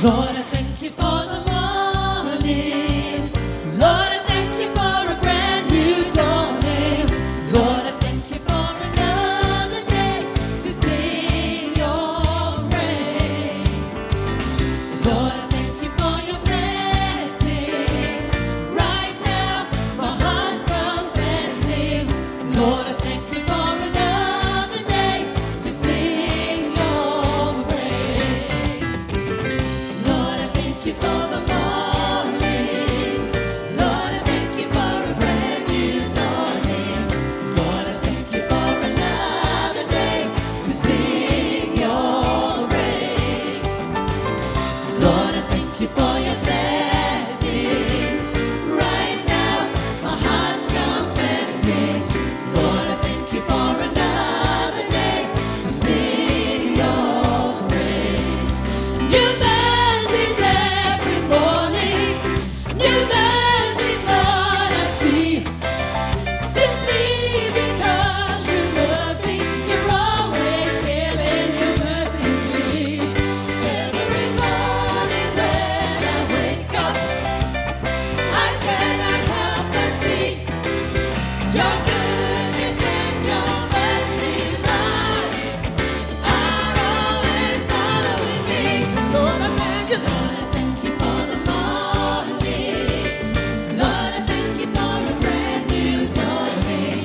Lord, I thank you for the morning. Lord, I thank you for a brand new dawning. Lord, I thank you for another day to sing your praise. Lord, I thank you for your blessing. Right now, my heart's confessing. Lord, I thank you for another day to sing your praise. Lord, I thank you for the morning. Lord, I thank you for a brand new dawning. Lord, I thank you for another day to sing your praise. Lord, I thank you for your blessings. Right now, my heart's confessing. Lord, I thank you for another day to sing your praise. New mercies every morning. New mercies, Lord, I see. Simply because you love me, you're always giving your mercies to me. Every morning when I wake up, I cannot help but see your goodness and your mercy, Lord, are always following me. Lord, I thank you. Lord, I thank you for the morning. Lord, I thank you for a brand new dawning.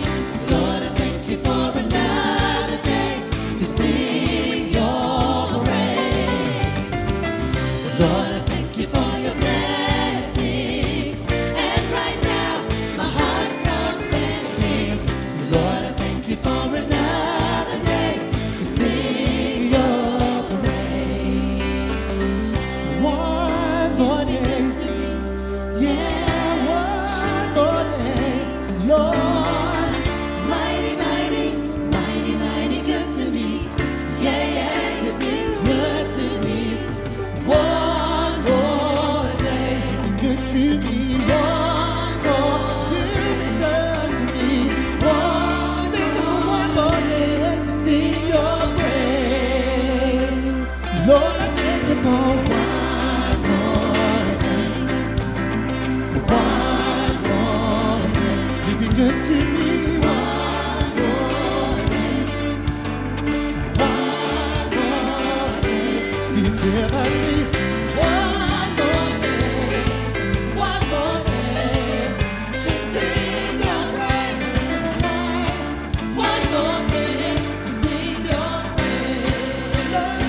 Lord, I thank you for another day to sing your praise. Lord, I thank you for your blessings. And right now, my heart's confessing. Lord, I thank you for another day to sing your praise. One more day, yeah, one more day, Lord. Mighty, mighty, mighty, mighty good to me. Yeah, yeah, you've been good to me. One more day, you've been good to me. One more, you've been good to me. One more day to sing your praise. Lord, I thank you for one more day. One more day, you've been good to me. One more day. One more day, He's given me. One more day. One more day to sing your praise. One more day to sing your praise. Lord,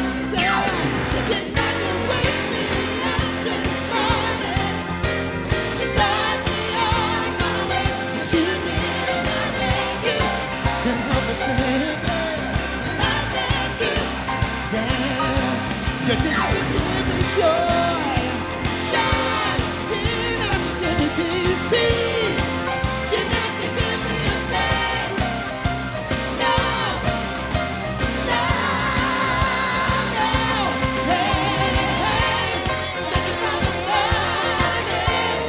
you did not wake me up this morning. Start me on my way. You did, and I thank you. Can't help but sing, and I thank you. Yeah, you didn't have to give me joy. Joy. Didn't have to give me peace. Peace. Didn't have to give me a thing. No. No. No. Hey. Thank you for the morning.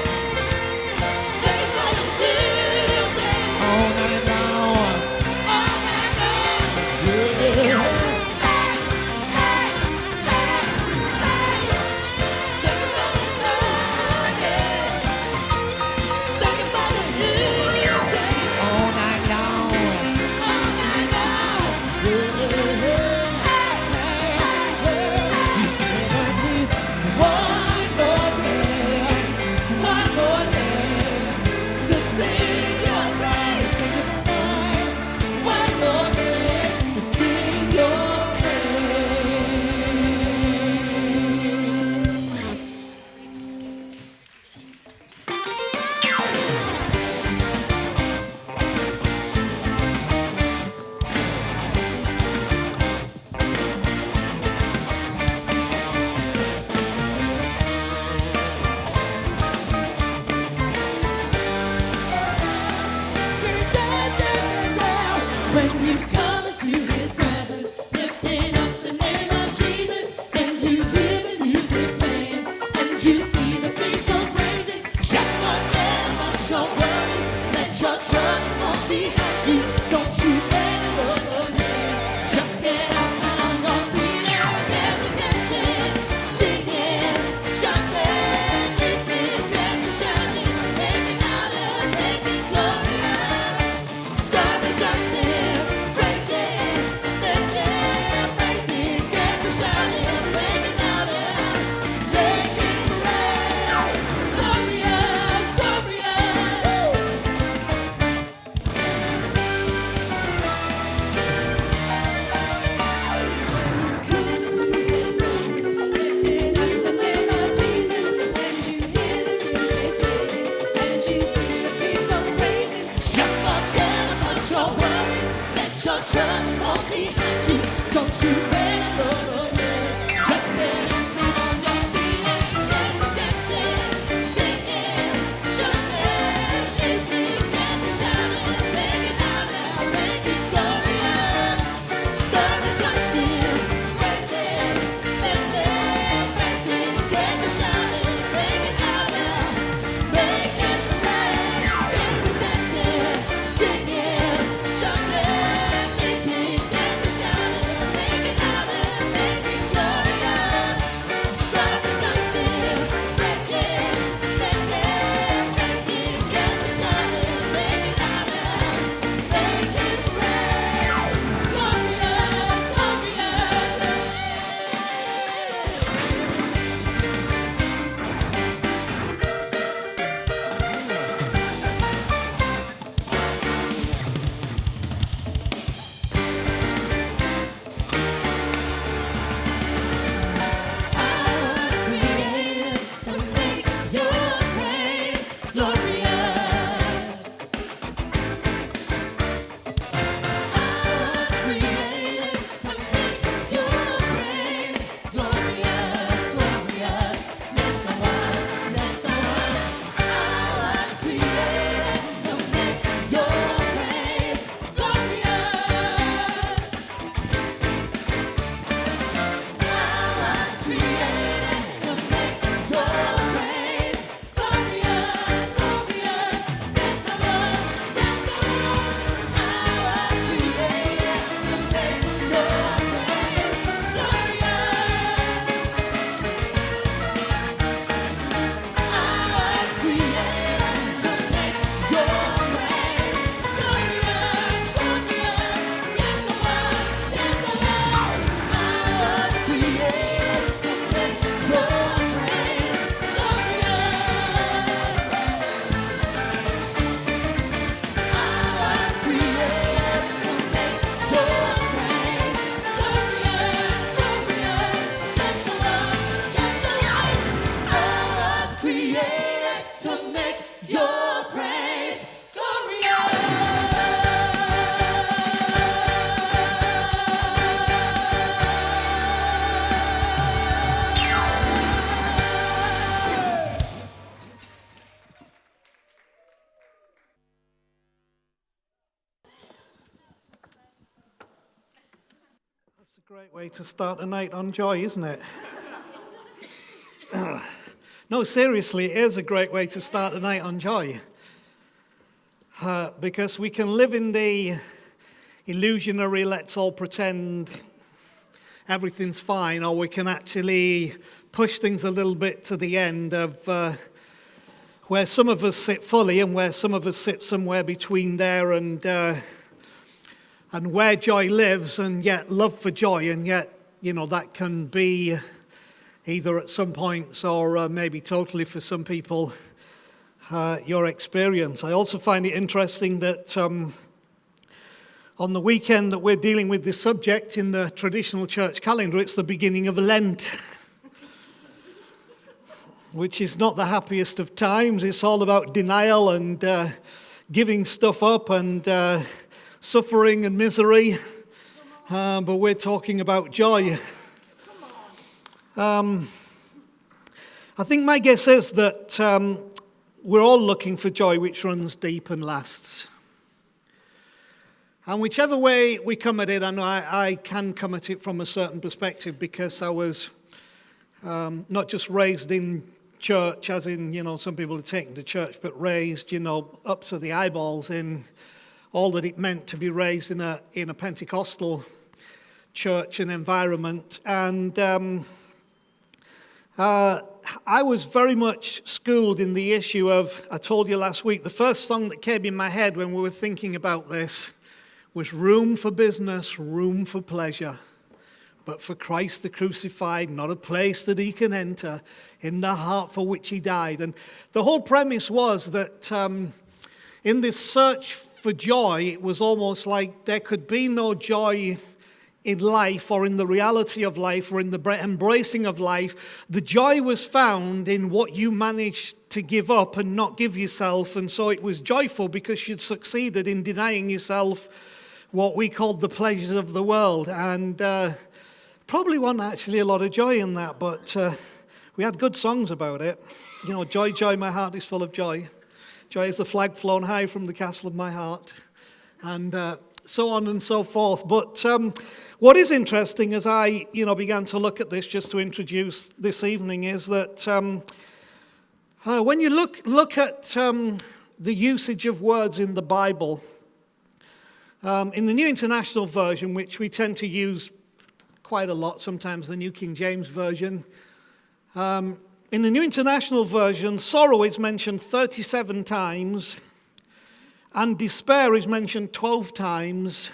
Thank you for the new day. All night long. All night long. Yeah. Hey. Hey. Hey. Hey. Great way to start a night on joy, isn't it? No, seriously, it is a great way to start a night on joy. Because we can live in the illusionary, let's all pretend everything's fine, or we can actually push things a little bit to the end of where some of us sit fully and where some of us sit somewhere between there and where joy lives, and yet love for joy, and yet, that can be either at some points or maybe totally for some people your experience. I also find it interesting that on the weekend that we're dealing with this subject in the traditional church calendar, it's the beginning of Lent, which is not the happiest of times. It's all about denial and giving stuff up and suffering and misery, but we're talking about joy. I think my guess is that we're all looking for joy which runs deep and lasts. And whichever way we come at it, I know I can come at it from a certain perspective, because I was not just raised in church, as in, some people are taken to church, but raised, up to the eyeballs in all that it meant to be raised in a Pentecostal church and environment. And I was very much schooled in the issue of, I told you last week, the first song that came in my head when we were thinking about this was room for business, room for pleasure, but for Christ the crucified, not a place that he can enter, in the heart for which he died. And the whole premise was that in this search for joy, it was almost like there could be no joy in life or in the reality of life or in the embracing of life. The joy was found in what you managed to give up and not give yourself. And so it was joyful because you'd succeeded in denying yourself what we called the pleasures of the world. And probably wasn't actually a lot of joy in that, but we had good songs about it. Joy, joy, my heart is full of joy. Joy is the flag flown high from the castle of my heart. And so on and so forth. But what is interesting as I, began to look at this, just to introduce this evening, is that when you look at the usage of words in the Bible, in the New International Version, which we tend to use quite a lot, sometimes the New King James Version, in the New International Version, sorrow is mentioned 37 times, and despair is mentioned 12 times.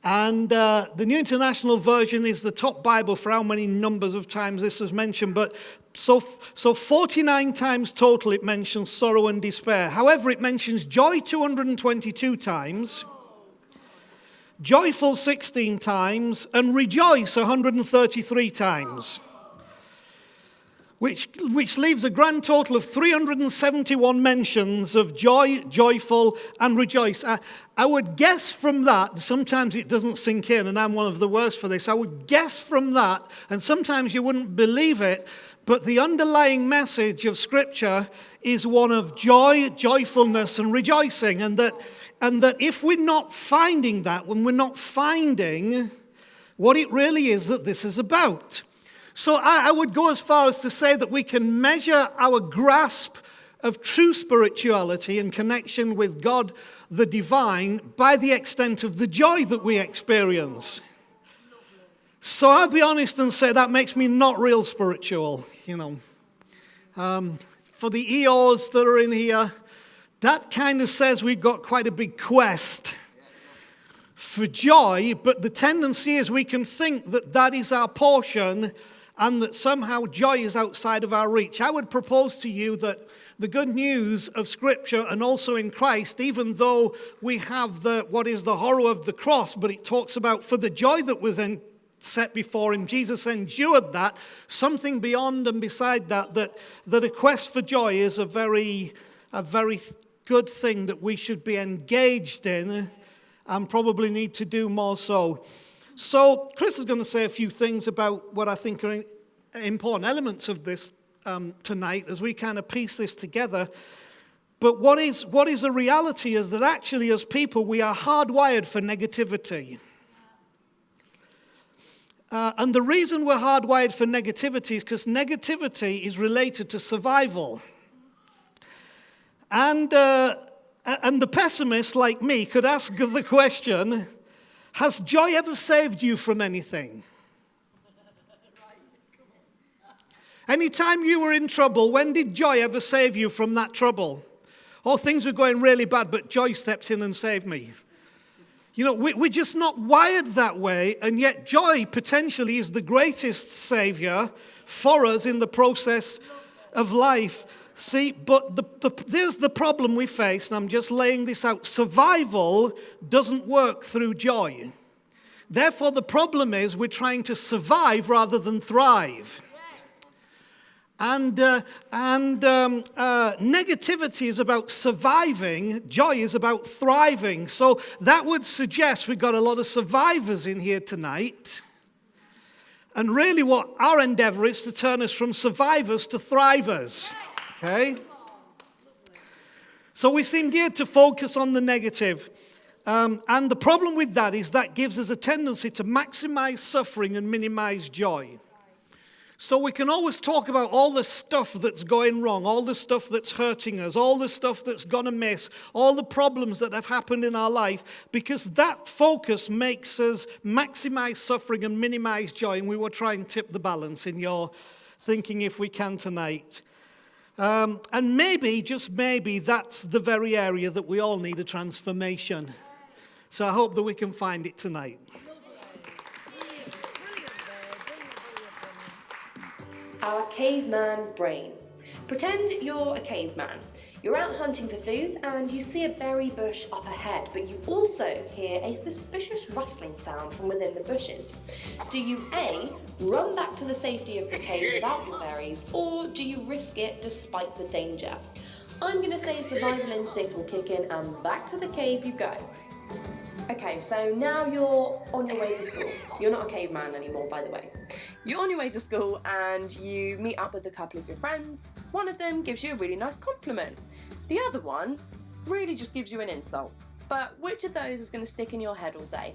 And the New International Version is the top Bible for how many numbers of times this is mentioned. But so 49 times total it mentions sorrow and despair. However, it mentions joy 222 times, joyful 16 times, and rejoice 133 times. Which leaves a grand total of 371 mentions of joy, joyful, and rejoice. I would guess from that, sometimes it doesn't sink in, and I'm one of the worst for this. I would guess from that, and sometimes you wouldn't believe it, but the underlying message of Scripture is one of joy, joyfulness, and rejoicing. And that if we're not finding that, when we're not finding what it really is that this is about. So I would go as far as to say that we can measure our grasp of true spirituality and connection with God, the divine, by the extent of the joy that we experience. So I'll be honest and say that makes me not real spiritual, For the EOs that are in here, that kind of says we've got quite a big quest for joy, but the tendency is we can think that that is our portion and that somehow joy is outside of our reach. I would propose to you that the good news of Scripture, and also in Christ, even though we have what is the horror of the cross, but it talks about for the joy that was set before him, Jesus endured that, something beyond and beside that a quest for joy is a very good thing that we should be engaged in and probably need to do more so. So Chris is going to say a few things about what I think are important elements of this tonight as we kind of piece this together. But what is a reality is that actually as people we are hardwired for negativity. And the reason we're hardwired for negativity is because negativity is related to survival. And the pessimist like me could ask the question, has joy ever saved you from anything? Anytime you were in trouble, when did joy ever save you from that trouble? Oh, things were going really bad, but joy stepped in and saved me. You know, we're just not wired that way, and yet joy potentially is the greatest savior for us in the process of life. See, but there's the problem we face, and I'm just laying this out. Survival doesn't work through joy. Therefore, the problem is we're trying to survive rather than thrive. And negativity is about surviving. Joy is about thriving. So that would suggest we've got a lot of survivors in here tonight. And really what our endeavor is to turn us from survivors to thrivers. Okay? So we seem geared to focus on the negative. And the problem with that is that gives us a tendency to maximize suffering and minimize joy. So we can always talk about all the stuff that's going wrong, all the stuff that's hurting us, all the stuff that's gone amiss, all the problems that have happened in our life, because that focus makes us maximize suffering and minimize joy. And we will try and tip the balance in your thinking if we can tonight. And maybe, just maybe, that's the very area that we all need a transformation. So I hope that we can find it tonight. Our caveman brain. Pretend you're a caveman. You're out hunting for food and you see a berry bush up ahead, but you also hear a suspicious rustling sound from within the bushes. Do you A, run back to the safety of the cave without your berries, or do you risk it despite the danger? I'm going to say survival instinct will kick in and back to the cave you go. Okay, so now you're on your way to school. You're not a caveman anymore, by the way. You're on your way to school and you meet up with a couple of your friends. One of them gives you a really nice compliment. The other one really just gives you an insult. But which of those is going to stick in your head all day?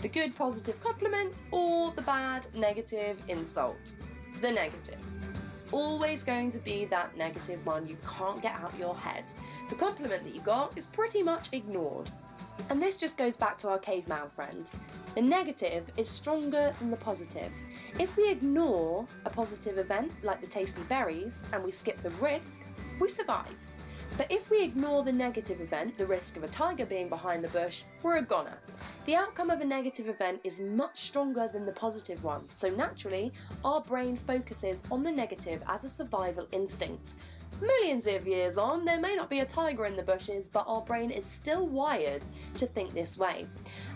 The good positive compliment or the bad negative insult? The negative. It's always going to be that negative one you can't get out your head. The compliment that you got is pretty much ignored. And this just goes back to our caveman friend. The negative is stronger than the positive. If we ignore a positive event, like the tasty berries, and we skip the risk, we survive. But if we ignore the negative event, the risk of a tiger being behind the bush, we're a goner. The outcome of a negative event is much stronger than the positive one, so naturally, our brain focuses on the negative as a survival instinct. Millions of years on, there may not be a tiger in the bushes, but our brain is still wired to think this way.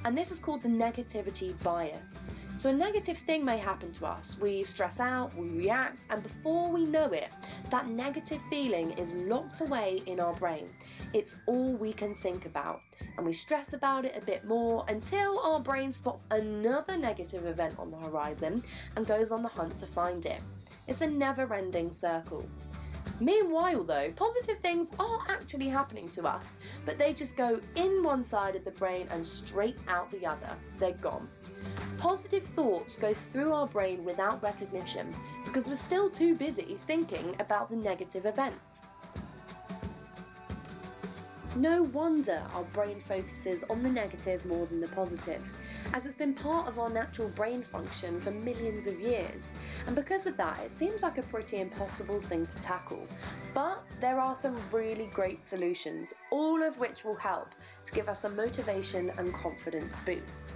And this is called the negativity bias. So a negative thing may happen to us. We stress out, we react, and before we know it, that negative feeling is locked away in our brain. It's all we can think about. And we stress about it a bit more until our brain spots another negative event on the horizon and goes on the hunt to find it. It's a never-ending circle. Meanwhile though, positive things are actually happening to us, but they just go in one side of the brain and straight out the other. They're gone. Positive thoughts go through our brain without recognition because we're still too busy thinking about the negative events. No wonder our brain focuses on the negative more than the positive, as it's been part of our natural brain function for millions of years. And because of that, it seems like a pretty impossible thing to tackle. But there are some really great solutions, all of which will help to give us a motivation and confidence boost.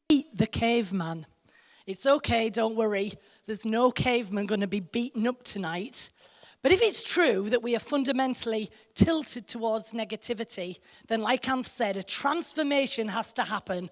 Beat the caveman. It's okay, don't worry. There's no caveman going to be beaten up tonight. But if it's true that we are fundamentally tilted towards negativity, then like Anth said, a transformation has to happen.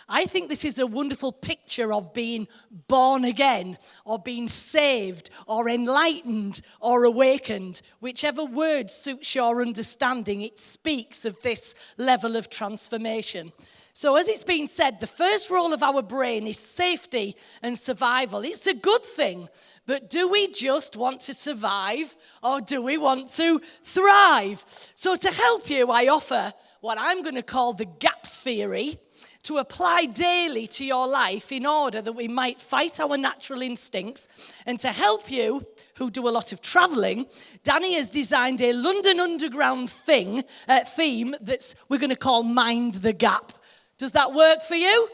I think this is a wonderful picture of being born again, or being saved, or enlightened, or awakened. Whichever word suits your understanding, it speaks of this level of transformation. So as it's been said, the first role of our brain is safety and survival. It's a good thing, but do we just want to survive or do we want to thrive? So to help you, I offer what I'm going to call the gap theory to apply daily to your life in order that we might fight our natural instincts. And to help you, who do a lot of traveling, Danny has designed a London Underground theme that we're going to call Mind the Gap. Does that work for you?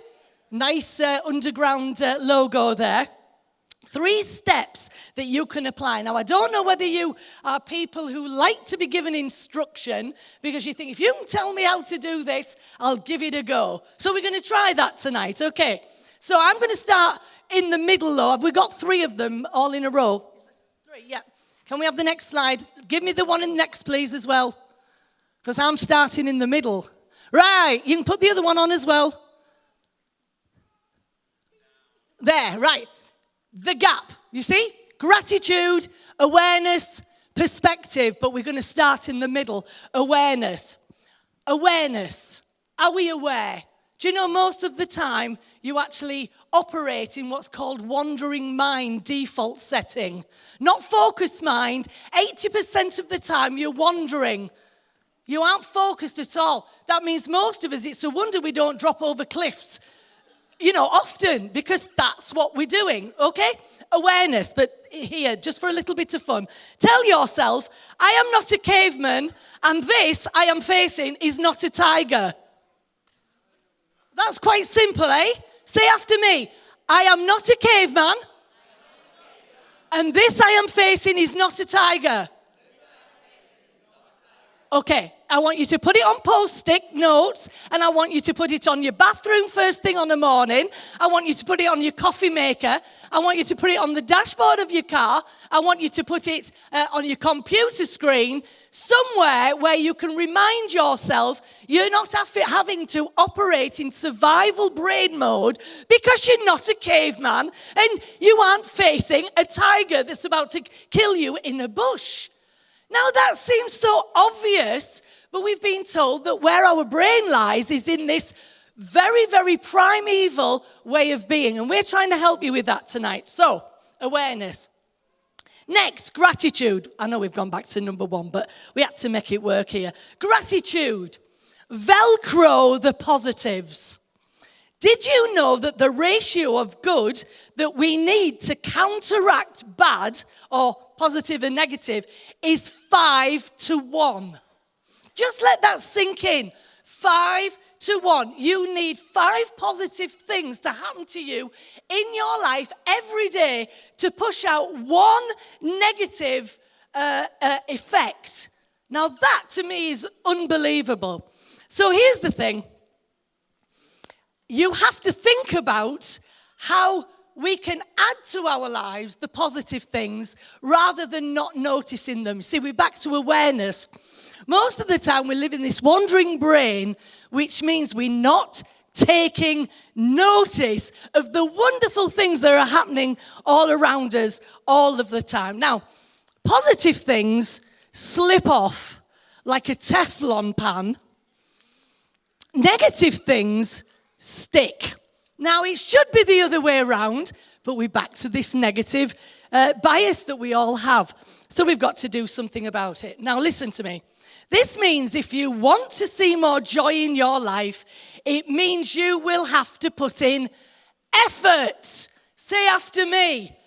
Nice underground logo there. 3 steps that you can apply. Now, I don't know whether you are people who like to be given instruction because you think, if you can tell me how to do this, I'll give it a go. So we're going to try that tonight, okay? So I'm going to start in the middle, though. Have we got 3 of them all in a row? 3, yeah. Can we have the next slide? Give me the one in next, please, as well. Because I'm starting in the middle. Right, you can put the other one on as well. There, right. The gap, you see? Gratitude, awareness, perspective. But we're going to start in the middle. Awareness. Awareness. Are we aware? Do you know most of the time you actually operate in what's called wandering mind default setting? Not focused mind. 80% of the time you're wandering. You aren't focused at all. That means most of us, it's a wonder we don't drop over cliffs, often, because that's what we're doing, okay? Awareness, but here, just for a little bit of fun. Tell yourself, I am not a caveman, and this I am facing is not a tiger. That's quite simple, eh? Say after me, I am not a caveman, and this I am facing is not a tiger. Okay, I want you to put it on post-it notes, and I want you to put it on your bathroom first thing on the morning. I want you to put it on your coffee maker. I want you to put it on the dashboard of your car. I want you to put it on your computer screen, somewhere where you can remind yourself you're not having to operate in survival brain mode because you're not a caveman and you aren't facing a tiger that's about to kill you in a bush. Now, that seems so obvious, but we've been told that where our brain lies is in this very, very primeval way of being, and we're trying to help you with that tonight. So, awareness. Next, gratitude. I know we've gone back to number 1, but we had to make it work here. Gratitude. Velcro the positives. Did you know that the ratio of good that we need to counteract bad or positive and negative is 5-1? Just let that sink in. 5-1. You need 5 positive things to happen to you in your life every day to push out 1 negative effect. Now that to me is unbelievable. So here's the thing. You have to think about how we can add to our lives the positive things rather than not noticing them. See, we're back to awareness. Most of the time we live in this wandering brain, which means we're not taking notice of the wonderful things that are happening all around us all of the time. Now, positive things slip off like a Teflon pan. Negative things stick. Now, it should be the other way around, but we're back to this negative bias that we all have. So we've got to do something about it. Now, listen to me. This means if you want to see more joy in your life, it means you will have to put in effort. Say after me,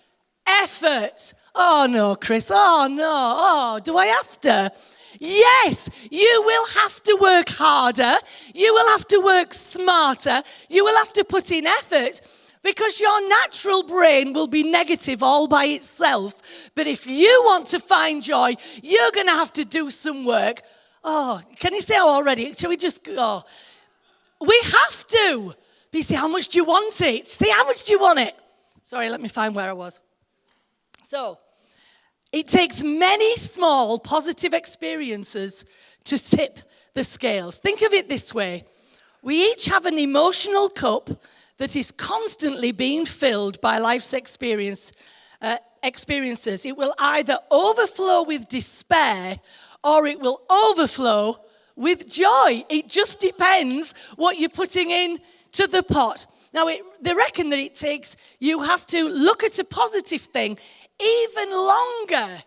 effort. Oh, no, Chris. Oh, no. Oh, do I have to? Yes, you will have to work harder. You will have to work smarter. You will have to put in effort because your natural brain will be negative all by itself. But if you want to find joy, you're going to have to do some work. Oh, can you say oh already? Shall we just go? We have to. But you say, how much do you want it? Say, how much do you want it? Sorry, let me find where I was. So, it takes many small positive experiences to tip the scales. Think of it this way. We each have an emotional cup that is constantly being filled by life's experiences. It will either overflow with despair or it will overflow with joy. It just depends what you're putting in to the pot. Now, they reckon that you have to look at a positive thing even longer.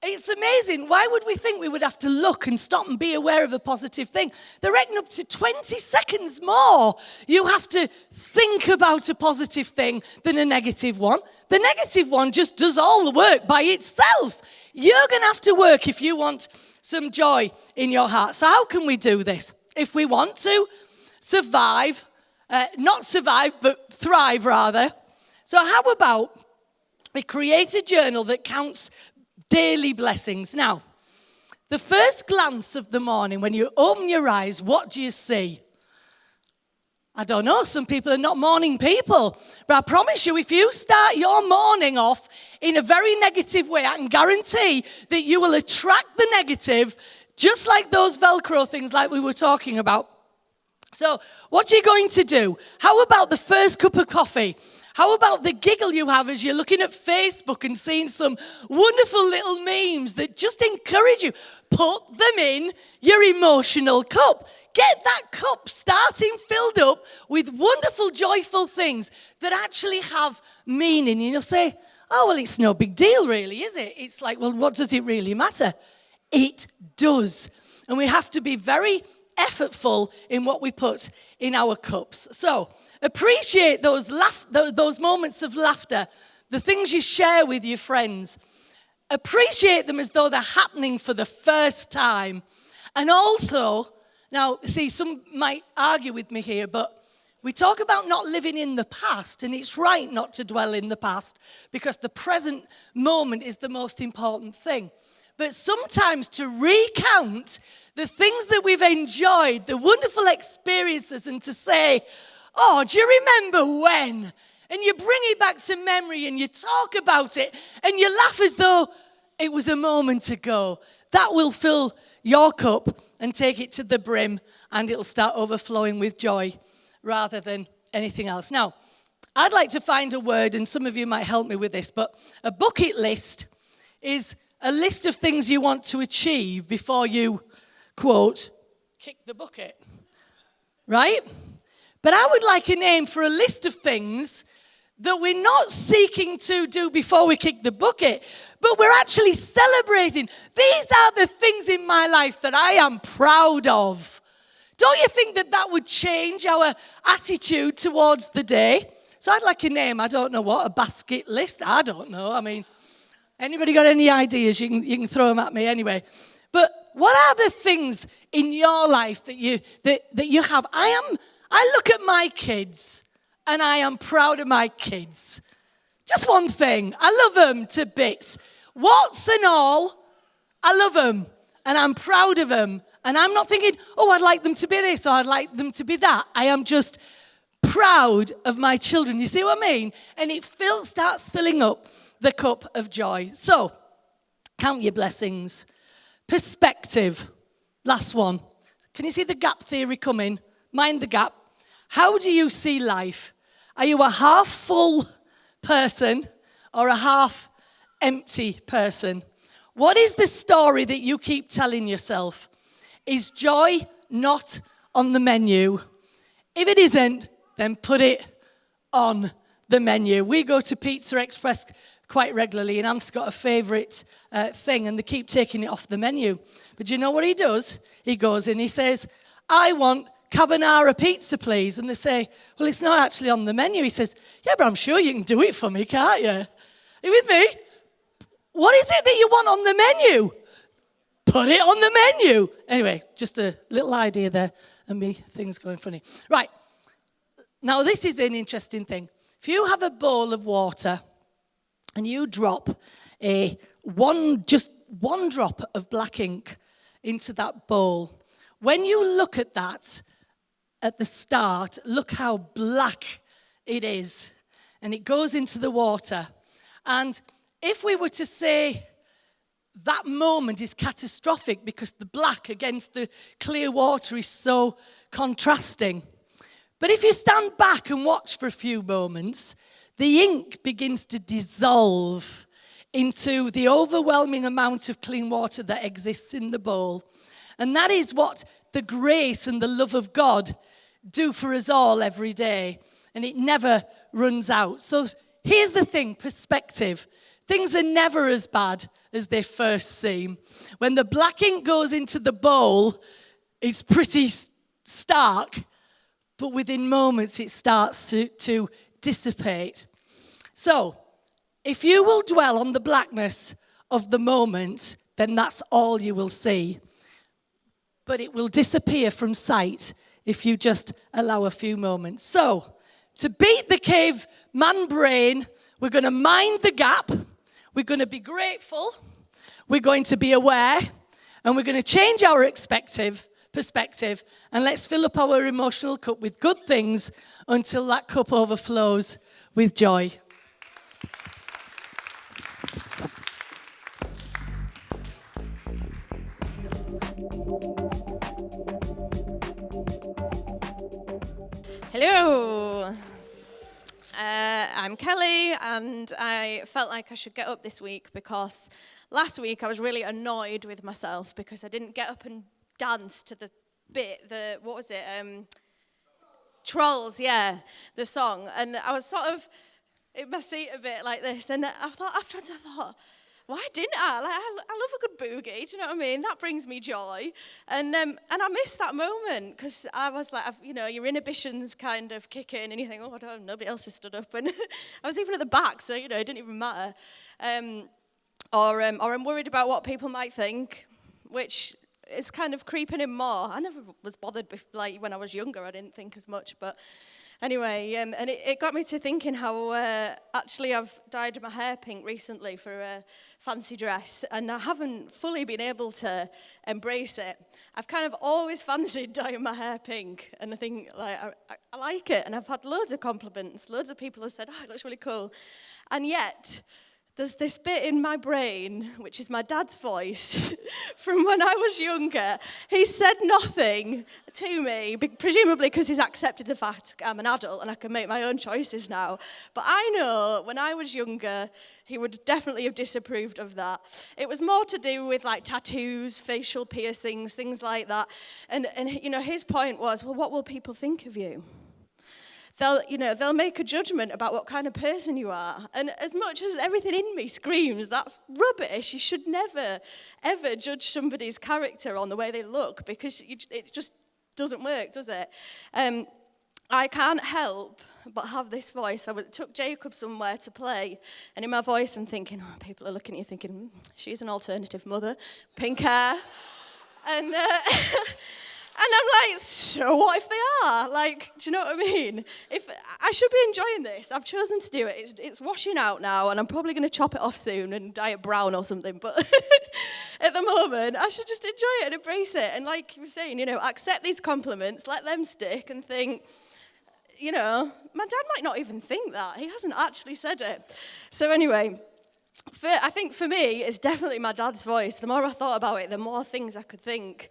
It's amazing. Why would we think we would have to look and stop and be aware of a positive thing? They reckon up to 20 seconds more you have to think about a positive thing than a negative one. The negative one just does all the work by itself. You're going to have to work if you want some joy in your heart. So how can we do this? If we want to survive, not survive, but thrive rather. So how about we create a journal that counts daily blessings. Now, the first glance of the morning, when you open your eyes, what do you see? I don't know, some people are not morning people, but I promise you, if you start your morning off in a very negative way, I can guarantee that you will attract the negative, just like those Velcro things like we were talking about. So, what are you going to do? How about the first cup of coffee? How about the giggle you have as you're looking at Facebook and seeing some wonderful little memes that just encourage you? Put them in your emotional cup. Get that cup starting filled up with wonderful, joyful things that actually have meaning. And you'll say, oh, well, it's no big deal really, is it? It's like, well, what does it really matter? It does. And we have to be very effortful in what we put in our cups. So appreciate those moments of laughter, the things you share with your friends. Appreciate them as though they're happening for the first time. And also, now, see, some might argue with me here, but we talk about not living in the past, and it's right not to dwell in the past because the present moment is the most important thing. But sometimes to recount the things that we've enjoyed, the wonderful experiences, and to say, oh, do you remember when? And you bring it back to memory and you talk about it and you laugh as though it was a moment ago. That will fill your cup and take it to the brim, and it'll start overflowing with joy rather than anything else. Now, I'd like to find a word, and some of you might help me with this, but a bucket list is a list of things you want to achieve before you, quote, kick the bucket, right? But I would like a name for a list of things that we're not seeking to do before we kick the bucket, but we're actually celebrating. These are the things in my life that I am proud of. Don't you think that would change our attitude towards the day? So I'd like a name, I don't know what, a basket list? I don't know. I mean, anybody got any ideas? You can throw them at me anyway. But what are the things in your life that you have? I look at my kids, and I am proud of my kids. Just one thing. I love them to bits. Warts and all, I love them, and I'm proud of them. And I'm not thinking, oh, I'd like them to be this, or I'd like them to be that. I am just proud of my children. You see what I mean? And it starts filling up the cup of joy. So, count your blessings. Perspective. Last one. Can you see the gap theory coming? Mind the gap. How do you see life? Are you a half full person or a half empty person? What is the story that you keep telling yourself? Is joy not on the menu? If it isn't, then put it on the menu. We go to Pizza Express quite regularly, and Ant's got a favourite thing, and they keep taking it off the menu. But do you know what he does? He goes in, he says, I want carbonara pizza, please. And they say, well, it's not actually on the menu. He says, yeah, but I'm sure you can do it for me, can't you? Are you with me? What is it that you want on the menu? Put it on the menu. Anyway, just a little idea there, and me, things going funny. Right. Now, this is an interesting thing. If you have a bowl of water and you drop just one drop of black ink into that bowl, when you look at that at the start, look how black it is. And it goes into the water. And if we were to say that moment is catastrophic because the black against the clear water is so contrasting. But if you stand back and watch for a few moments, the ink begins to dissolve into the overwhelming amount of clean water that exists in the bowl. And that is what the grace and the love of God do for us all every day. And it never runs out. So here's the thing, perspective. Things are never as bad as they first seem. When the black ink goes into the bowl, it's pretty stark, but within moments it starts to dissipate. So, if you will dwell on the blackness of the moment, then that's all you will see. But it will disappear from sight if you just allow a few moments. So, to beat the caveman brain, we're going to mind the gap, we're going to be grateful, we're going to be aware, and we're going to change our perspective, and let's fill up our emotional cup with good things until that cup overflows with joy. Hello, I'm Kelly, and I felt like I should get up this week because last week I was really annoyed with myself because I didn't get up and dance to the bit, what was it, Trolls, yeah, the song, and I was sort of in my seat a bit like this, and I thought afterwards, why didn't I? Like, I love a good boogie, do you know what I mean? That brings me joy. And I missed that moment because I was like, your inhibitions kind of kick in and you think, nobody else has stood up. And I was even at the back, so, it didn't even matter. Or I'm worried about what people might think, which is kind of creeping in more. I never was bothered, when I was younger, I didn't think as much, but... Anyway, and it got me to thinking how actually I've dyed my hair pink recently for a fancy dress, and I haven't fully been able to embrace it. I've kind of always fancied dyeing my hair pink, and I think I like it, and I've had loads of compliments. Loads of people have said, it looks really cool. And yet, there's this bit in my brain, which is my dad's voice, from when I was younger. He said nothing to me, presumably because he's accepted the fact I'm an adult and I can make my own choices now. But I know when I was younger, he would definitely have disapproved of that. It was more to do with tattoos, facial piercings, things like that. And his point was, well, what will people think of you? They'll make a judgment about what kind of person you are. And as much as everything in me screams, that's rubbish. You should never, ever judge somebody's character on the way they look because it just doesn't work, does it? I can't help but have this voice. I took Jacob somewhere to play, and in my voice I'm thinking, people are looking at you thinking, she's an alternative mother, pink hair. And I'm like, so what if they are? Do you know what I mean? If I should be enjoying this. I've chosen to do it. It's washing out now, and I'm probably going to chop it off soon and dye it brown or something. But at the moment, I should just enjoy it and embrace it. And like you were saying, accept these compliments, let them stick, and think, my dad might not even think that. He hasn't actually said it. So anyway... I think for me, it's definitely my dad's voice. The more I thought about it, the more things I could think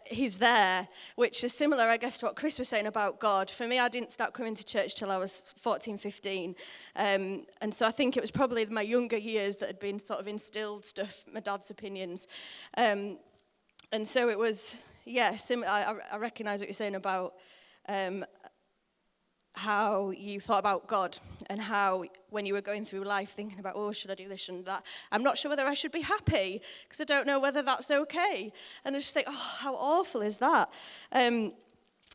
he's there, which is similar, I guess, to what Chris was saying about God. For me, I didn't start coming to church till I was 14, 15. And so I think it was probably my younger years that had been sort of instilled stuff, my dad's opinions. And so it was, I recognise what you're saying about how you thought about God and how when you were going through life thinking about, should I do this, shouldn't that? I'm not sure whether I should be happy because I don't know whether that's okay. And I just think, how awful is that? And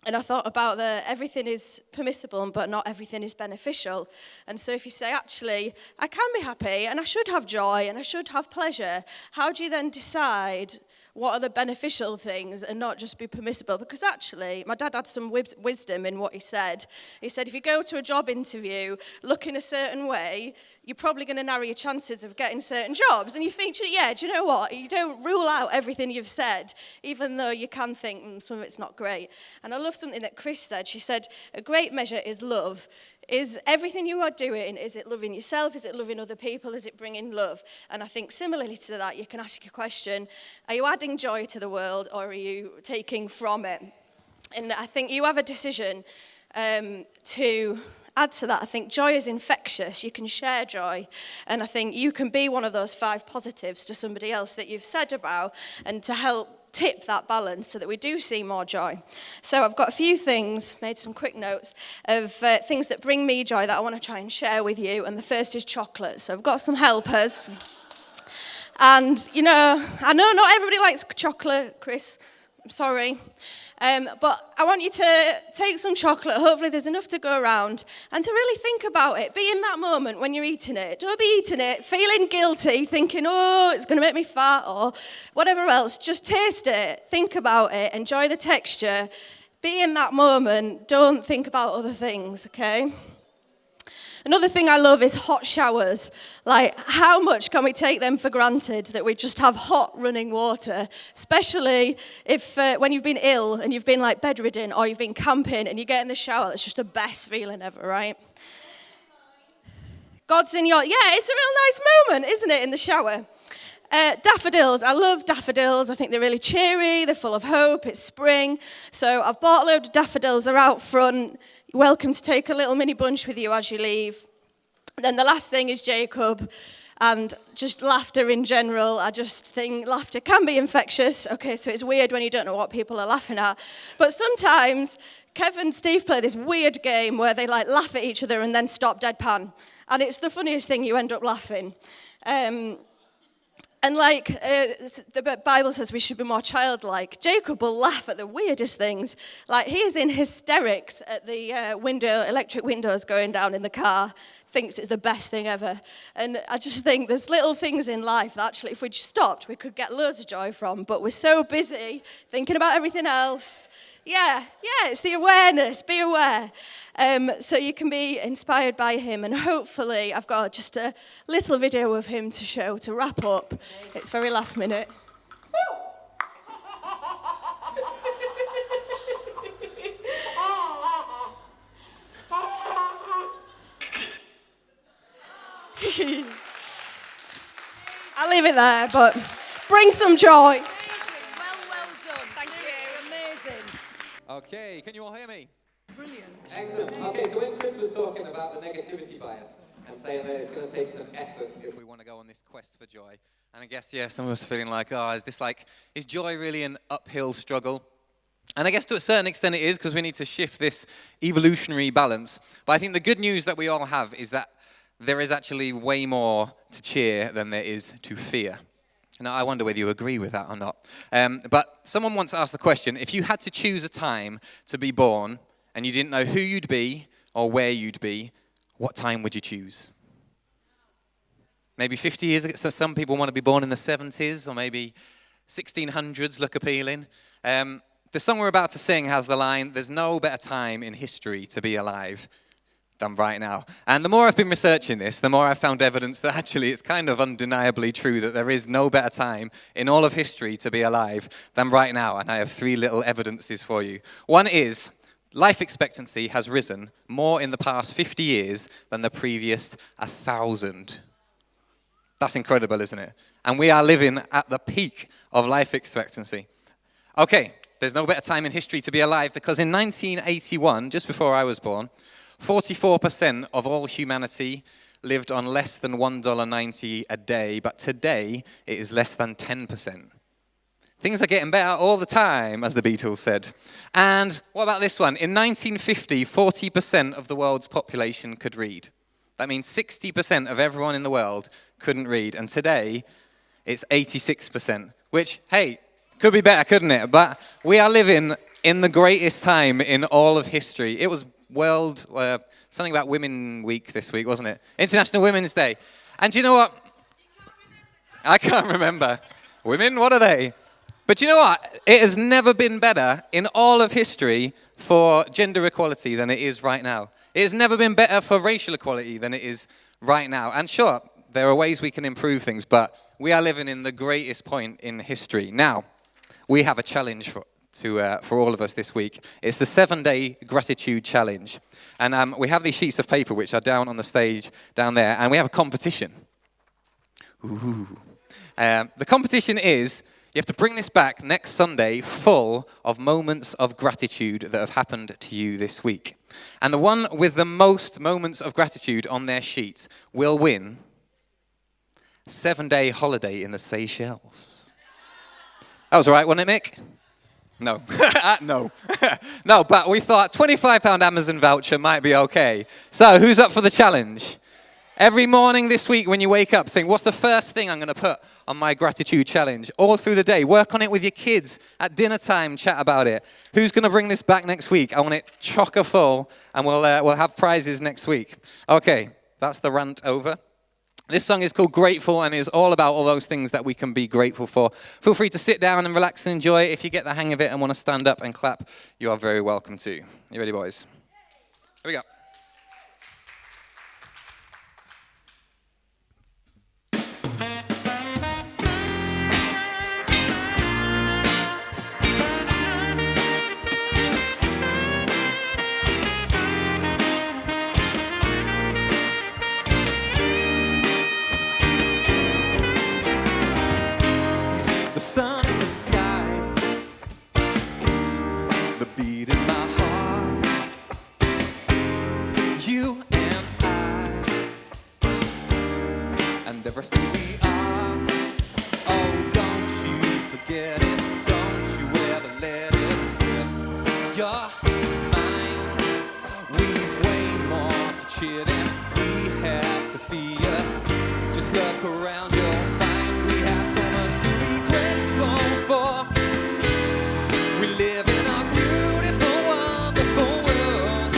I thought about everything is permissible, but not everything is beneficial. And so if you say, actually, I can be happy and I should have joy and I should have pleasure, how do you then decide what are the beneficial things and not just be permissible? Because actually, my dad had some wisdom in what he said. He said, if you go to a job interview looking a certain way, you're probably going to narrow your chances of getting certain jobs. And you think, do you know what? You don't rule out everything you've said, even though you can think some of it's not great. And I love something that Chris said. She said, a great measure is love. Is everything you are doing, is it loving yourself? Is it loving other people? Is it bringing love? And I think similarly to that, you can ask your question, are you adding joy to the world or are you taking from it? And I think you have a decision to add to that. I think joy is infectious. You can share joy. And I think you can be one of those 5 positives to somebody else that you've said about and to help tip that balance so that we do see more joy. So I've got a few things, made some quick notes of things that bring me joy that I want to try and share with you. And the first is chocolate. So I've got some helpers. And, you know, I know not everybody likes chocolate, Chris. I'm sorry. But I want you to take some chocolate. Hopefully there's enough to go around. And to really think about it. Be in that moment when you're eating it. Don't be eating it, feeling guilty, thinking, oh, it's going to make me fat or whatever else. Just taste it. Think about it. Enjoy the texture. Be in that moment. Don't think about other things, okay? Another thing I love is hot showers. Like, how much can we take them for granted that we just have hot running water? Especially if when you've been ill and you've been like bedridden or you've been camping and you get in the shower. It's just the best feeling ever, right? God's in your, it's a real nice moment, isn't it, in the shower? Daffodils. I love daffodils. I think they're really cheery. They're full of hope. It's spring. So I've bought a load of daffodils. They're out front. You're welcome to take a little mini bunch with you as you leave. Then the last thing is Jacob and just laughter in general. I just think laughter can be infectious. Okay, so it's weird when you don't know what people are laughing at. But sometimes Kev and Steve play this weird game where they like laugh at each other and then stop deadpan. And it's the funniest thing, you end up laughing. And like the Bible says we should be more childlike. Jacob will laugh at the weirdest things. Like he is in hysterics at the electric windows going down in the car. Thinks it's the best thing ever. And I just think there's little things in life that actually if we just stopped, we could get loads of joy from. But we're so busy thinking about everything else. Yeah, it's the awareness. Be aware. So you can be inspired by him. And hopefully I've got just a little video of him to show to wrap up. It's very last minute. I'll leave it there, but bring some joy. Well done. Thank you. Amazing. Okay, can you all hear me? Brilliant. Excellent. Okay, so when Chris was talking about the negativity bias and saying that it's going to take some effort if we want to go on this quest for joy, and I guess, some of us are feeling like, is joy really an uphill struggle? And I guess to a certain extent it is, because we need to shift this evolutionary balance. But I think the good news that we all have is that there is actually way more to cheer than there is to fear. Now, I wonder whether you agree with that or not. But someone once asked the question, if you had to choose a time to be born and you didn't know who you'd be or where you'd be, what time would you choose? Maybe 50 years ago. So some people want to be born in the 70s or maybe 1600s look appealing. The song we're about to sing has the line, "There's no better time in history to be alive than right now." And the more I've been researching this, the more I've found evidence that actually it's kind of undeniably true that there is no better time in all of history to be alive than right now. And I have 3 little evidences for you. One is life expectancy has risen more in the past 50 years than the previous 1,000. That's incredible, isn't it? And we are living at the peak of life expectancy. Okay, there's no better time in history to be alive because in 1981, just before I was born, 44% of all humanity lived on less than $1.90 a day, but today it is less than 10%. Things are getting better all the time, as the Beatles said. And what about this one? In 1950, 40% of the world's population could read. That means 60% of everyone in the world couldn't read. And today, it's 86%, which, hey, could be better, couldn't it? But we are living in the greatest time in all of history. It was something about Women Week this week, wasn't it? International Women's Day. And do you know what? I can't remember. Women, what are they? But you know what? It has never been better in all of history for gender equality than it is right now. It has never been better for racial equality than it is right now. And sure, there are ways we can improve things, but we are living in the greatest point in history. Now, we have a challenge for all of us this week. It's the 7-day gratitude challenge. And we have these sheets of paper which are down on the stage down there, and we have a competition. Ooh. The competition is, you have to bring this back next Sunday full of moments of gratitude that have happened to you this week. And the one with the most moments of gratitude on their sheet will win a 7-day holiday in the Seychelles. That was right, wasn't it, Mick? No. No. No, but we thought £25 Amazon voucher might be okay. So who's up for the challenge? Every morning this week when you wake up, think, what's the first thing I'm going to put on my gratitude challenge? All through the day, work on it with your kids. At dinner time, chat about it. Who's going to bring this back next week? I want it chocker full, and we'll have prizes next week. Okay, that's the rant over. This song is called Grateful and is all about all those things that we can be grateful for. Feel free to sit down and relax and enjoy it. If you get the hang of it and want to stand up and clap, you are very welcome to. You ready, boys? Here we go. The sun in the sky, the beat in my heart, you and I, and everything we are. Oh, don't you forget it, don't you ever let it slip. You're mine, we've way more to cheer than we have to fear. Just look around, you'll find we have so much to be grateful for. We live in a beautiful, wonderful world.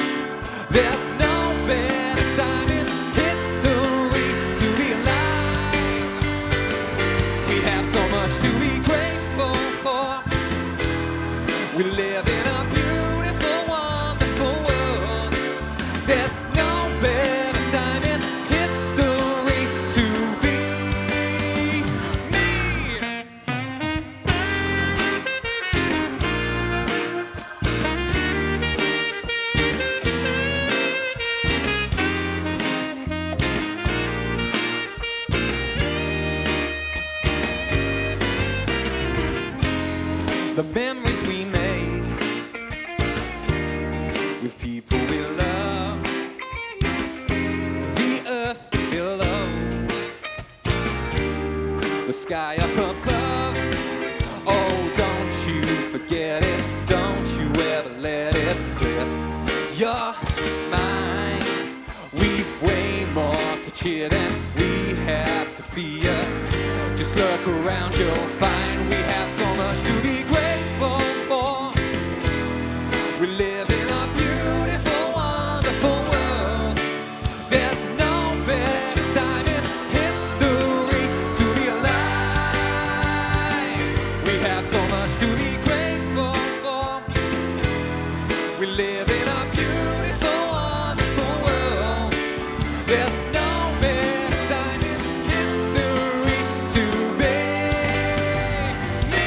There's no better time in history to be alive. We have so much to be grateful for. We live in a beautiful, wonderful world. There's no better time in history to be me. The memories we make with people we love, the earth below, the sky up above. Oh, don't you forget it, don't you ever let it slip. You're mine, we've way more to cheer than we have to fear. Just look around, you'll find we have so much to be grateful for. We live in a beautiful, wonderful world. There's no better time in history to be alive. We have so much to be grateful for. We live in a beautiful, wonderful world. There's no better time in history to be me.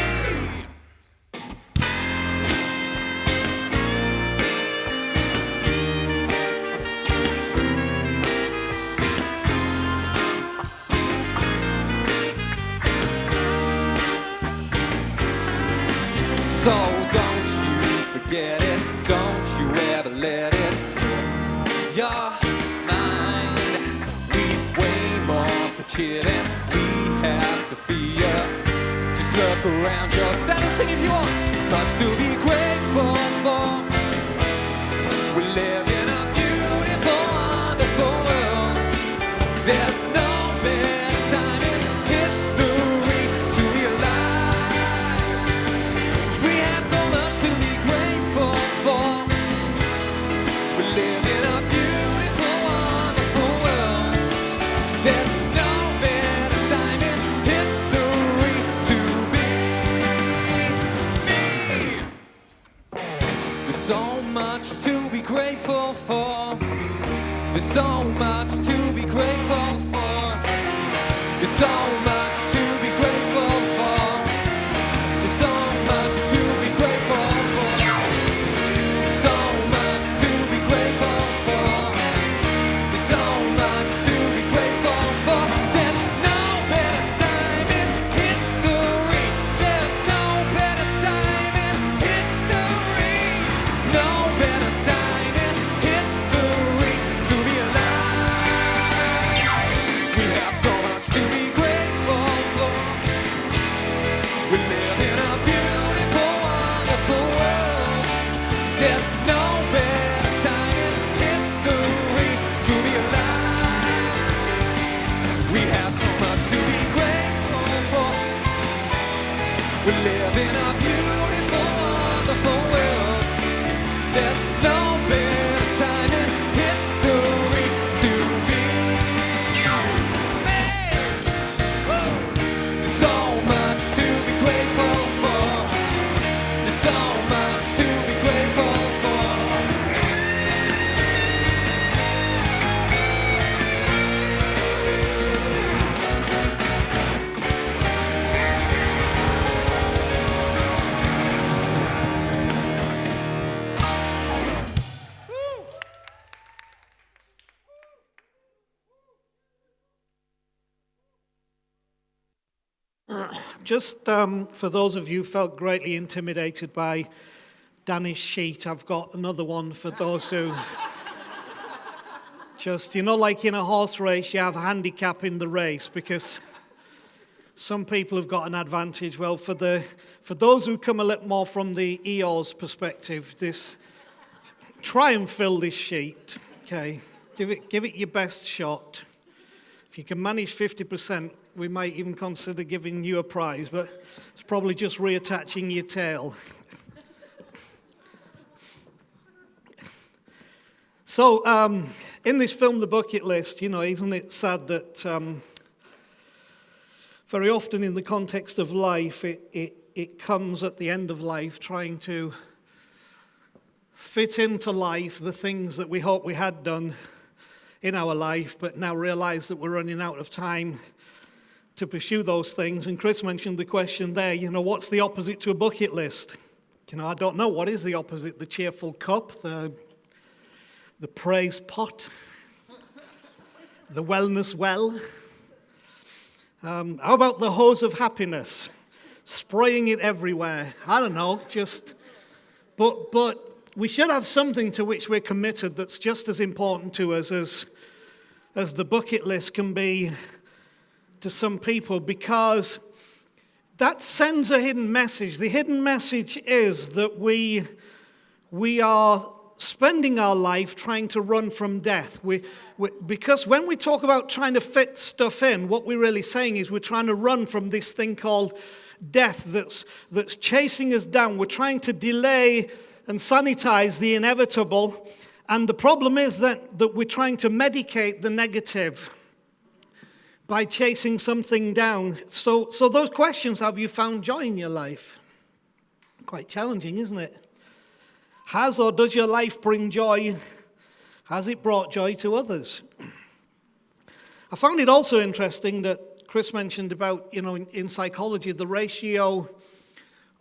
So don't you forget it, don't you ever let it slip. You're mine, we've way more to cheer than we have to fear. Just look around, just stand and sing if you want. Much to be grateful for. We live in a beautiful, wonderful world. There's no better time in history to be alive. We have so much to be grateful for. We live in a beautiful, wonderful world. There's no better time in history to be me. There's so much to be grateful for. There's so much to be grateful for. There's so much to be grateful for. There's so much to be grateful for. So much to be grateful for. There's so much to be grateful for. There's no better time in history. There's no better time in history. No better time in history to be alive. Just for those of you who felt greatly intimidated by Danny's sheet, I've got another one for those who just, like in a horse race, you have a handicap in the race because some people have got an advantage. Well, for those who come a little more from the EO's perspective, try and fill this sheet, okay? Give it your best shot. If you can manage 50%, we might even consider giving you a prize, but it's probably just reattaching your tail. So, in this film, The Bucket List, isn't it sad that very often in the context of life, it comes at the end of life trying to fit into life the things that we hope we had done in our life, but now realize that we're running out of time to pursue those things. And Chris mentioned the question there, what's the opposite to a bucket list? I don't know. What is the opposite? The cheerful cup, the praise pot, the wellness well. How about the hose of happiness? Spraying it everywhere. I don't know, but we should have something to which we're committed that's just as important to us as the bucket list can be to some people, because that sends a hidden message. The hidden message is that we are spending our life trying to run from death. Because when we talk about trying to fit stuff in, what we're really saying is we're trying to run from this thing called death that's chasing us down. We're trying to delay and sanitize the inevitable. And the problem is that we're trying to medicate the negative by chasing something down. So those questions, have you found joy in your life? Quite challenging, isn't it? Has or does your life bring joy? Has it brought joy to others? I found it also interesting that Chris mentioned about, in psychology, the ratio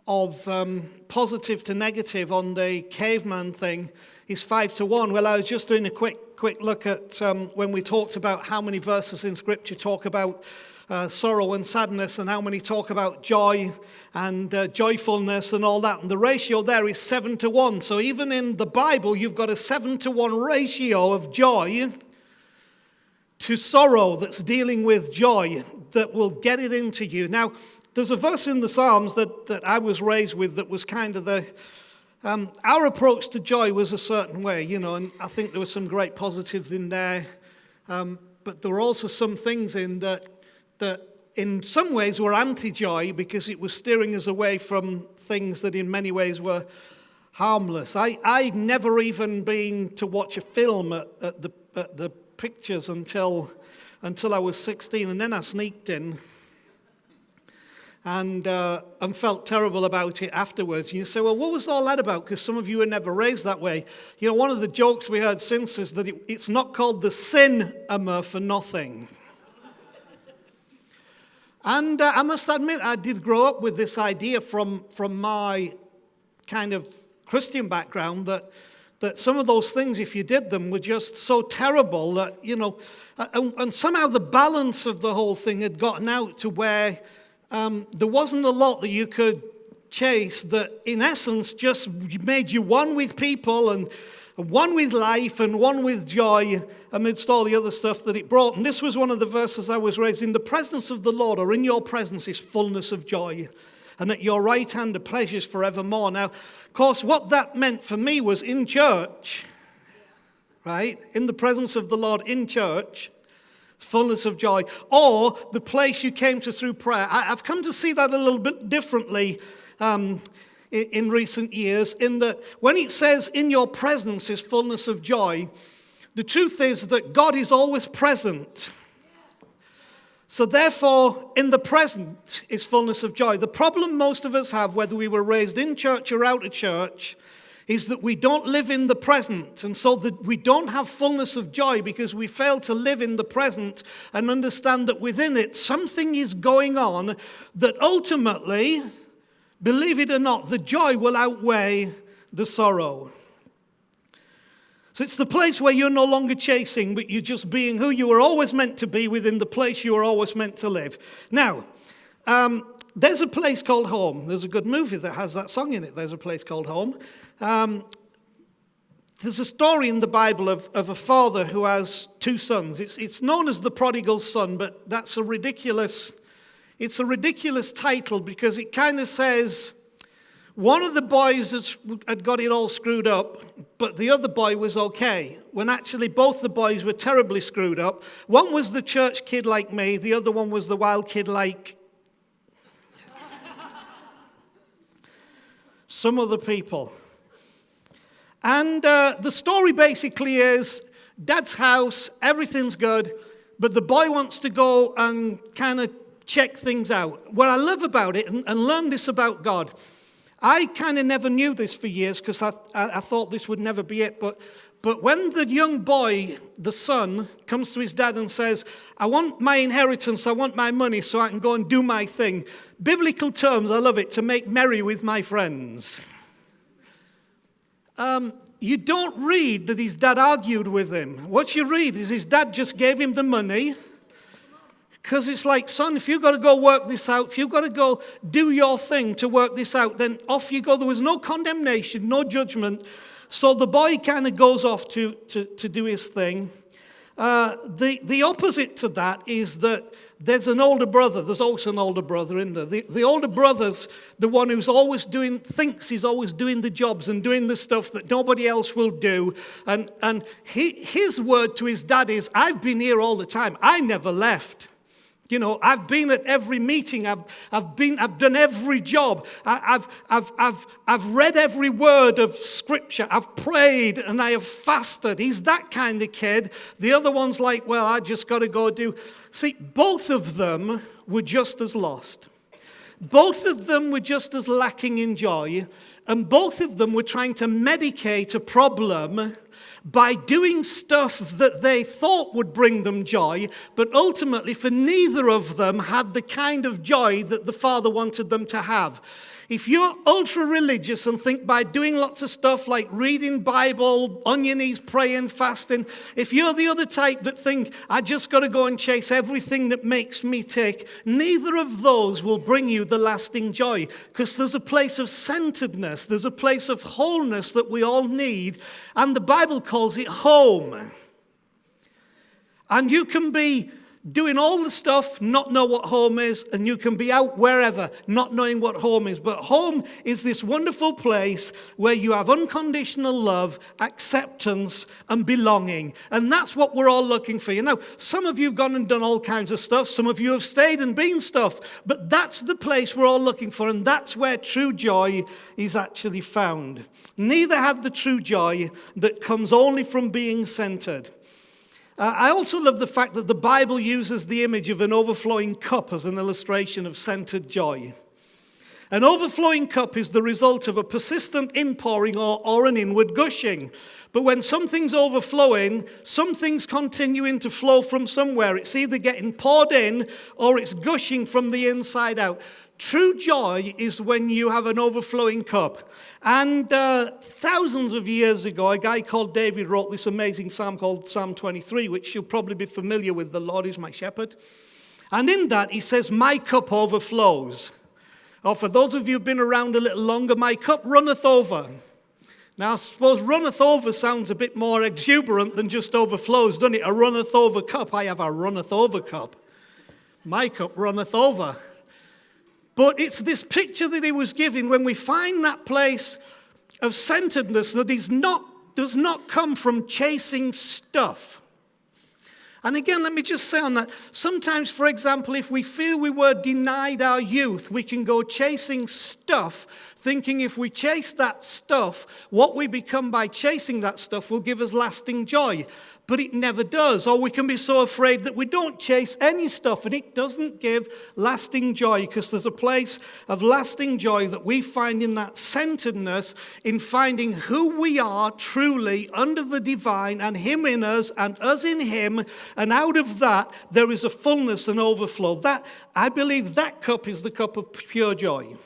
of positive to negative on the caveman thing is 5-1. Well, I was just doing a quick look at when we talked about how many verses in Scripture talk about sorrow and sadness, and how many talk about joy and joyfulness and all that. And the ratio there is 7-1. So even in the Bible, you've got a 7-1 ratio of joy to sorrow that's dealing with joy that will get it into you. Now, there's a verse in the Psalms that I was raised with that was kind of our approach to joy was a certain way, and I think there were some great positives in there. But there were also some things in that in some ways were anti-joy because it was steering us away from things that in many ways were harmless. I'd never even been to watch a film at the pictures until I was 16, and then I sneaked in and felt terrible about it afterwards. And you say, well, what was all that about? Because some of you were never raised that way. One of the jokes we heard since is that it's not called the cinema for nothing. And I must admit, I did grow up with this idea from my kind of Christian background that some of those things, if you did them, were just so terrible that, and somehow the balance of the whole thing had gotten out to where there wasn't a lot that you could chase that, in essence, just made you one with people and one with life and one with joy amidst all the other stuff that it brought. And this was one of the verses I was raised in. The presence of the Lord, or in your presence, is fullness of joy, and at your right hand are pleasures forevermore. Now, of course, what that meant for me was in church, right? In the presence of the Lord in church, fullness of joy, or the place you came to through prayer. I've come to see that a little bit differently in recent years, in that when it says in your presence is fullness of joy, the truth is that God is always present. So therefore, in the present is fullness of joy. The problem most of us have, whether we were raised in church or out of church, is that we don't live in the present. And so that we don't have fullness of joy because we fail to live in the present and understand that within it something is going on that ultimately, believe it or not, the joy will outweigh the sorrow. So it's the place where you're no longer chasing, but you're just being who you were always meant to be within the place you were always meant to live. Now, There's a place called home. There's a good movie that has that song in it, There's a Place Called Home. There's a story in the Bible of a father who has two sons. It's known as the prodigal son, but it's a ridiculous title because it kind of says one of the boys had got it all screwed up, but the other boy was okay, when actually both the boys were terribly screwed up. One was the church kid like me, the other one was the wild kid like some other people. And the story basically is dad's house, everything's good, but the boy wants to go and kind of check things out. What I love about it, and learn this about God, I kind of never knew this for years because I thought this would never be it, but when the young boy, the son, comes to his dad and says, I want my inheritance, I want my money so I can go and do my thing. Biblical terms, I love it, to make merry with my friends. You don't read that his dad argued with him. What you read is his dad just gave him the money. Because it's like, son, if you've got to go work this out, if you've got to go do your thing to work this out, then off you go. There was no condemnation, no judgment. So the boy kind of goes off to do his thing. The opposite to that is that there's an older brother. There's also an older brother in there. The older brother's the one who's thinks he's always doing the jobs and doing the stuff that nobody else will do. And his word to his dad is, I've been here all the time. I never left. You know, I've been at every meeting. I've done every job. I've read every word of Scripture. I've prayed and I have fasted. He's that kind of kid. The other one's like, well, I just got to go do. See, both of them were just as lost. Both of them were just as lacking in joy, and both of them were trying to medicate a problem by doing stuff that they thought would bring them joy, but ultimately for neither of them had the kind of joy that the Father wanted them to have. If you're ultra-religious and think by doing lots of stuff like reading Bible, on your knees praying, fasting, if you're the other type that think, I just got to go and chase everything that makes me tick, neither of those will bring you the lasting joy, because there's a place of centeredness, there's a place of wholeness that we all need, and the Bible calls it home. And you can be doing all the stuff, not know what home is, and you can be out wherever, not knowing what home is. But home is this wonderful place where you have unconditional love, acceptance, and belonging. And that's what we're all looking for. You know, some of you have gone and done all kinds of stuff. Some of you have stayed and been stuff. But that's the place we're all looking for, and that's where true joy is actually found. Neither had the true joy that comes only from being centered. I also love the fact that the Bible uses the image of an overflowing cup as an illustration of centered joy. An overflowing cup is the result of a persistent inpouring or an inward gushing. But when something's overflowing, something's continuing to flow from somewhere. It's either getting poured in or it's gushing from the inside out. True joy is when you have an overflowing cup. And thousands of years ago, a guy called David wrote this amazing psalm called Psalm 23, which you'll probably be familiar with. The Lord is my shepherd. And in that, he says, my cup overflows. Or for those of you who've been around a little longer, my cup runneth over. Now, I suppose runneth over sounds a bit more exuberant than just overflows, doesn't it? A runneth over cup. I have a runneth over cup. My cup runneth over. But it's this picture that he was giving when we find that place of centeredness that does not come from chasing stuff. And again, let me just say on that, sometimes, for example, if we feel we were denied our youth, we can go chasing stuff, thinking if we chase that stuff, what we become by chasing that stuff will give us lasting joy. But it never does. Or we can be so afraid that we don't chase any stuff and it doesn't give lasting joy, because there's a place of lasting joy that we find in that centeredness, in finding who we are truly under the divine and him in us and us in him. And out of that, there is a fullness and overflow. That, I believe that cup is the cup of pure joy.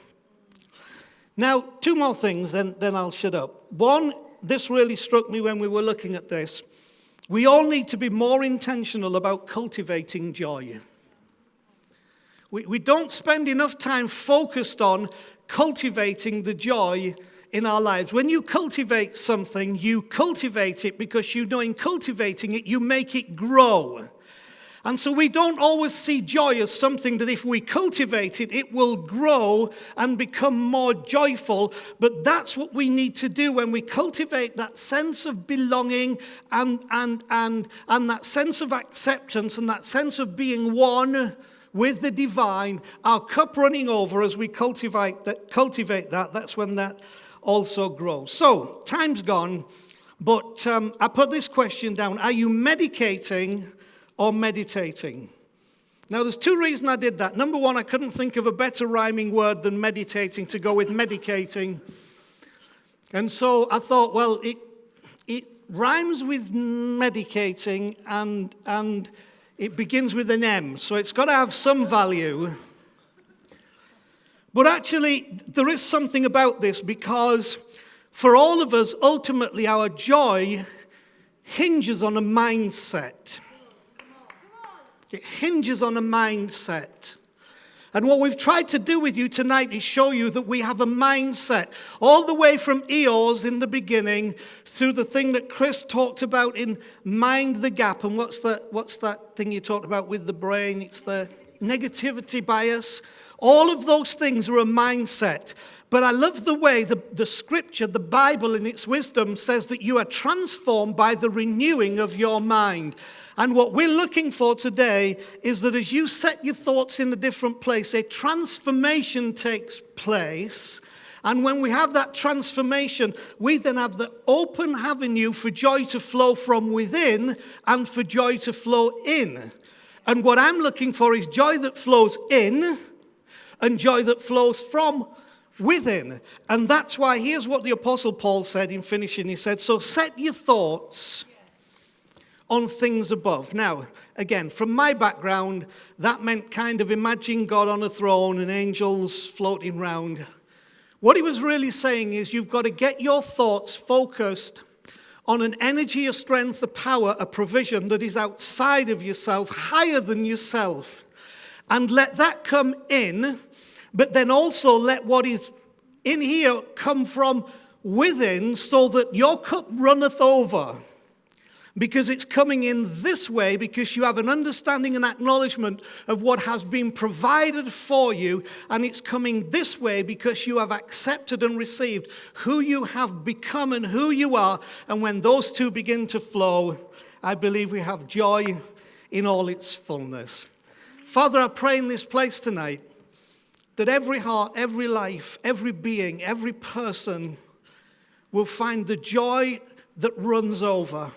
Now, two more things, then I'll shut up. One, this really struck me when we were looking at this. We all need to be more intentional about cultivating joy. We don't spend enough time focused on cultivating the joy in our lives. When you cultivate something, you cultivate it because you know in cultivating it, you make it grow. And so we don't always see joy as something that if we cultivate it, it will grow and become more joyful. But that's what we need to do when we cultivate that sense of belonging and that sense of acceptance and that sense of being one with the divine, our cup running over as we cultivate that. That's when that also grows. So, time's gone, but I put this question down. Are you medicating or meditating? Now, there's two reasons I did that. Number one, I couldn't think of a better rhyming word than meditating to go with medicating. And so I thought, well, it rhymes with medicating and it begins with an M, so it's got to have some value. But actually, there is something about this because for all of us, ultimately, our joy hinges on a mindset. It hinges on a mindset. And what we've tried to do with you tonight is show you that we have a mindset. All the way from Eeyores in the beginning through the thing that Chris talked about in Mind the Gap. And what's that thing you talked about with the brain? It's the negativity bias. All of those things are a mindset. But I love the way the scripture, the Bible in its wisdom says that you are transformed by the renewing of your mind. And what we're looking for today is that as you set your thoughts in a different place, a transformation takes place. And when we have that transformation, we then have the open avenue for joy to flow from within and for joy to flow in. And what I'm looking for is joy that flows in and joy that flows from within. And that's why here's what the Apostle Paul said in finishing. He said, so set your thoughts on things above. Now, again, from my background, that meant kind of imagining God on a throne and angels floating round. What he was really saying is you've got to get your thoughts focused on an energy, a strength, a power, a provision that is outside of yourself, higher than yourself. And let that come in, but then also let what is in here come from within so that your cup runneth over. Because it's coming in this way, because you have an understanding and acknowledgement of what has been provided for you, and it's coming this way because you have accepted and received who you have become and who you are, and when those two begin to flow, I believe we have joy in all its fullness. Father, I pray in this place tonight that every heart, every life, every being, every person will find the joy that runs over.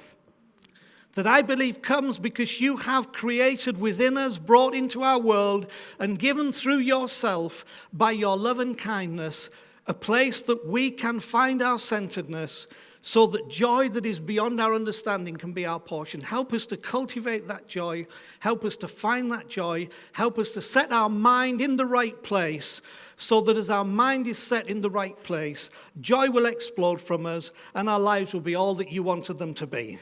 That I believe comes because you have created within us, brought into our world, and given through yourself, by your love and kindness, a place that we can find our centeredness, so that joy that is beyond our understanding can be our portion. Help us to cultivate that joy. Help us to find that joy. Help us to set our mind in the right place, so that as our mind is set in the right place, joy will explode from us, and our lives will be all that you wanted them to be.